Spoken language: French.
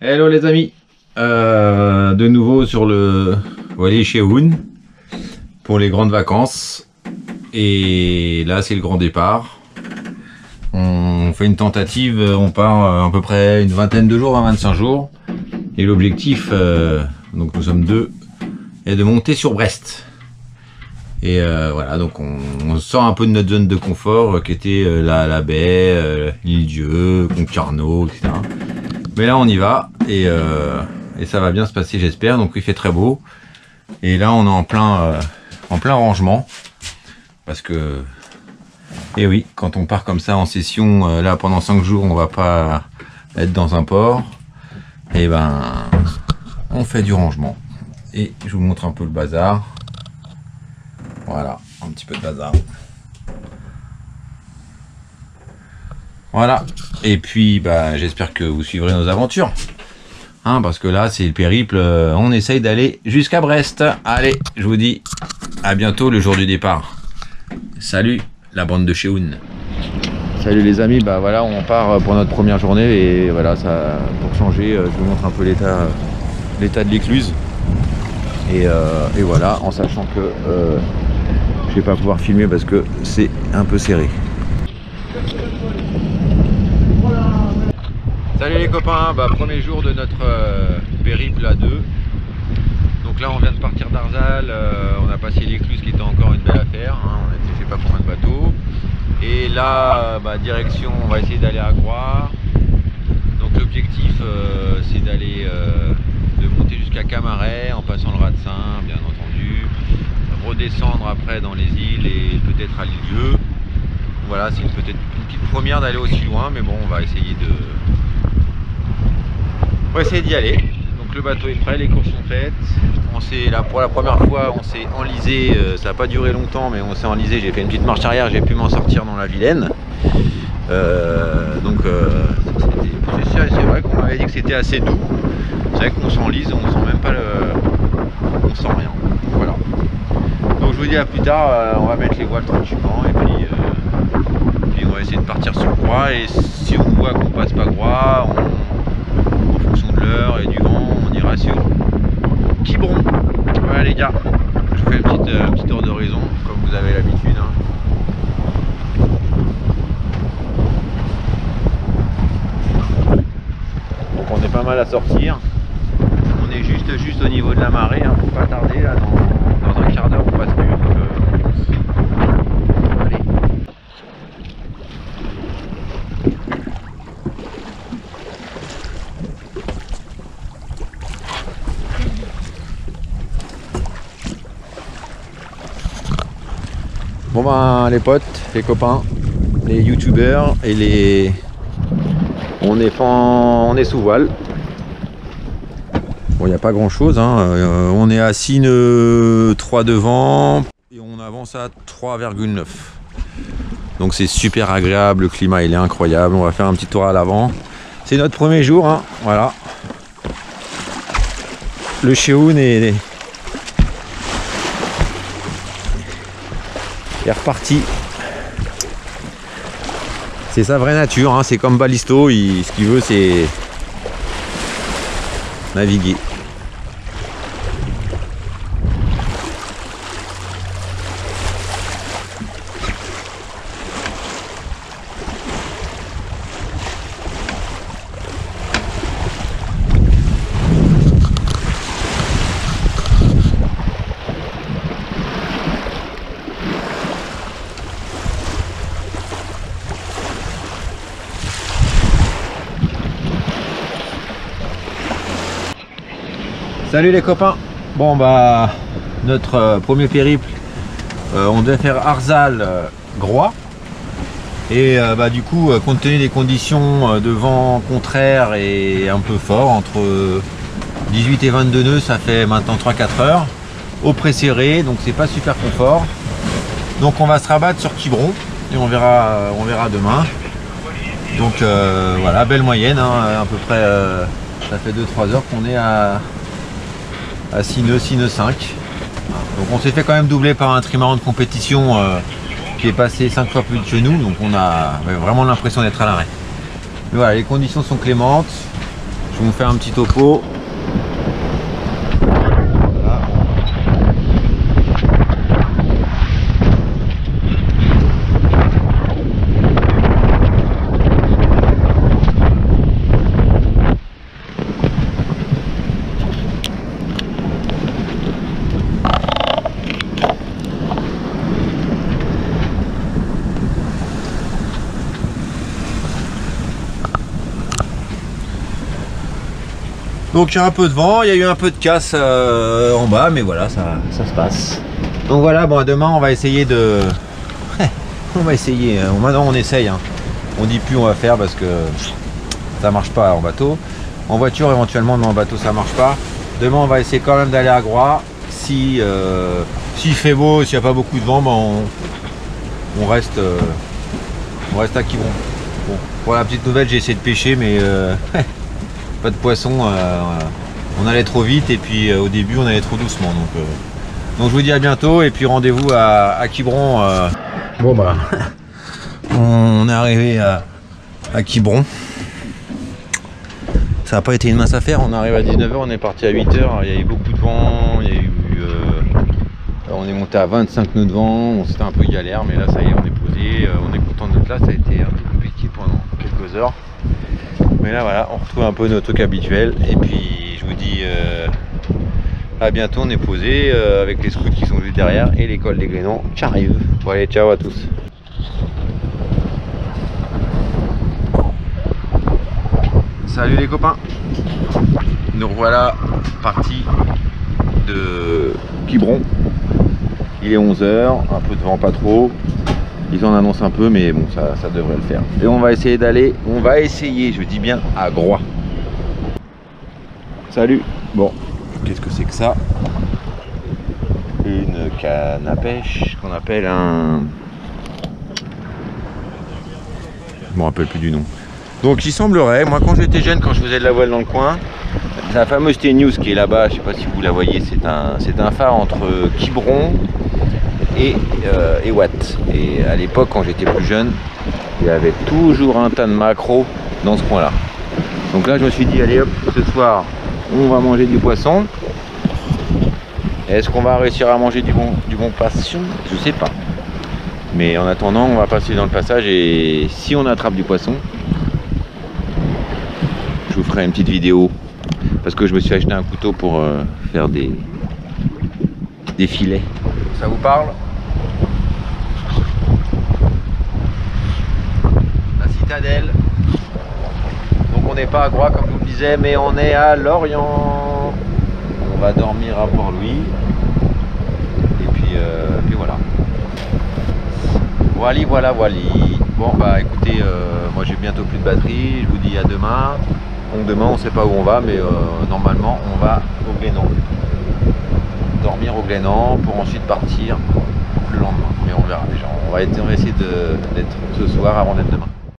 Hello les amis, de nouveau sur le Wadi Cheoun pour les grandes vacances. Et là c'est le grand départ. On fait une tentative, on part à peu près une vingtaine de jours, 25 jours. Et l'objectif, donc nous sommes deux, est de monter sur Brest. Et voilà, donc on sort un peu de notre zone de confort qui était la baie, l'île-Dieu, Concarneau, etc. Mais là on y va et ça va bien se passer, j'espère. Donc il fait très beau et là on est en plein rangement parce que, et oui, quand on part comme ça en session, là pendant 5 jours on va pas être dans un port, et ben on fait du rangement. Et je vous montre un peu le bazar. Voilà, un petit peu de bazar. Voilà, et puis bah, j'espère que vous suivrez nos aventures, hein, parce que là c'est le périple, on essaye d'aller jusqu'à Brest. Allez, je vous dis à bientôt le jour du départ. Salut la bande de Cheoun. Salut les amis, bah voilà, on part pour notre première journée et voilà, ça, pour changer, je vous montre un peu l'état de l'écluse. Et voilà, en sachant que je vais pas pouvoir filmer parce que c'est un peu serré. Salut les copains, bah, premier jour de notre périple à deux. Donc là on vient de partir d'Arzal, on a passé l'écluse qui était encore une belle affaire, hein. On a été je sais pas combien de bateaux. Et là, bah, direction, on va essayer d'aller à Groix. Donc l'objectif c'est d'aller de monter jusqu'à Camaret en passant le Ratsin bien entendu, redescendre après dans les îles et peut-être à l'île-Dieu. Voilà, c'est peut-être une petite première d'aller aussi loin, mais bon, on va essayer d'y aller. Donc le bateau est prêt, les courses sont faites. On s'est là pour la première fois, on s'est enlisé, ça n'a pas duré longtemps, mais on s'est enlisé. J'ai fait une petite marche arrière, j'ai pu m'en sortir dans la Vilaine. C'est vrai qu'on m'avait dit que c'était assez doux. C'est vrai qu'on s'enlise, on sent même pas on sent rien. Voilà. Donc je vous dis à plus tard, on va mettre les voiles tranquillement et puis on va essayer de partir sur Groix. Et si on voit qu'on passe pas Groix, en fonction de l'heure et du vent, on ira sur Quiberon. Voilà les gars, je vous fais une petite tour d'horizon comme vous avez l'habitude, hein. Donc on est pas mal à sortir. On est juste au niveau de la marée, hein, faut pas tarder là, dans un quart d'heure on passe plus. Allez. Bon ben les potes, les copains, les youtubeurs et on est sous voile. Bon, il n'y a pas grand chose, hein. On est à Sine 3 devant et on avance à 3,9. Donc c'est super agréable, le climat il est incroyable. On va faire un petit tour à l'avant. C'est notre premier jour, hein. Voilà. Le Cheoun est reparti. C'est sa vraie nature, hein. C'est comme Balisto, ce qu'il veut c'est naviguer. Salut les copains. Bon bah notre premier périple, on devait faire Arzal Groix et bah du coup compte tenu des conditions de vent contraire et un peu fort, entre 18 et 22 nœuds, ça fait maintenant 3-4 heures au pré-serré, donc c'est pas super confort. Donc on va se rabattre sur Quiberon et on verra demain. Donc voilà, belle moyenne, hein, à peu près ça fait 2-3 heures qu'on est à 6 nœuds, 5. Donc on s'est fait quand même doubler par un trimaran de compétition qui est passé 5 fois plus que nous, donc on a vraiment l'impression d'être à l'arrêt. Mais voilà, les conditions sont clémentes. Je vous fais un petit topo. Voilà. Donc il y a un peu de vent, il y a eu un peu de casse en bas, mais voilà, ça se passe. Donc voilà, bon, demain on va essayer de... on va essayer, maintenant on essaye, hein. On dit plus on va faire parce que ça marche pas en bateau. En voiture éventuellement, mais en bateau ça marche pas. Demain on va essayer quand même d'aller à Groix. Si s'il fait beau, s'il n'y a pas beaucoup de vent, ben on reste à Quiberon. Bon, pour la petite nouvelle, j'ai essayé de pêcher, mais pas de poisson, on allait trop vite et puis au début on allait trop doucement, donc je vous dis à bientôt et puis rendez-vous à Quiberon. Bon bah on est arrivé à Quiberon. Ça n'a pas été une mince affaire, on arrive à 19 h, on est parti à 8 h, il y a eu beaucoup de vent, il y a eu, on est monté à 25 nœuds de vent, c'était un peu galère, mais là ça y est, on est posé, on est content d'être là, ça a été un peu compliqué pendant quelques heures. Mais là voilà, on retrouve un peu notre truc habituel et puis je vous dis à bientôt, on est posé avec les scouts qui sont juste derrière et l'école des Glénans qui arrive. Bon allez, ciao à tous. Salut les copains, nous revoilà partis de Quiberon. Il est 11 h, un peu de vent, pas trop. Ils en annoncent un peu, mais bon, ça devrait le faire. Et on va essayer d'aller, je dis bien, à Groix. Salut. Bon, qu'est-ce que c'est que ça? Une canne à pêche qu'on appelle un... Je me rappelle plus du nom. Donc il semblerait, moi quand j'étais jeune, quand je faisais de la voile dans le coin, la fameuse T-News qui est là-bas, je sais pas si vous la voyez, c'est un phare entre Quiberon et Watt. Et à l'époque, quand j'étais plus jeune, il y avait toujours un tas de maquereaux dans ce coin là. Donc là je me suis dit allez hop, ce soir on va manger du poisson. Est-ce qu'on va réussir à manger du bon poisson? Je sais pas, mais en attendant on va passer dans le passage et si on attrape du poisson, je vous ferai une petite vidéo parce que je me suis acheté un couteau pour faire des filets. Ça vous parle? Donc on n'est pas à Groix comme je vous le disais, mais on est à Lorient. On va dormir à Port-Louis et puis voilà. Voilà. Bon bah écoutez, moi j'ai bientôt plus de batterie, je vous dis à demain. Donc demain on sait pas où on va, mais normalement on va au Glénan. Dormir au Glénan pour ensuite partir le lendemain. Mais on verra déjà. On va essayer d'être ce soir avant d'être demain.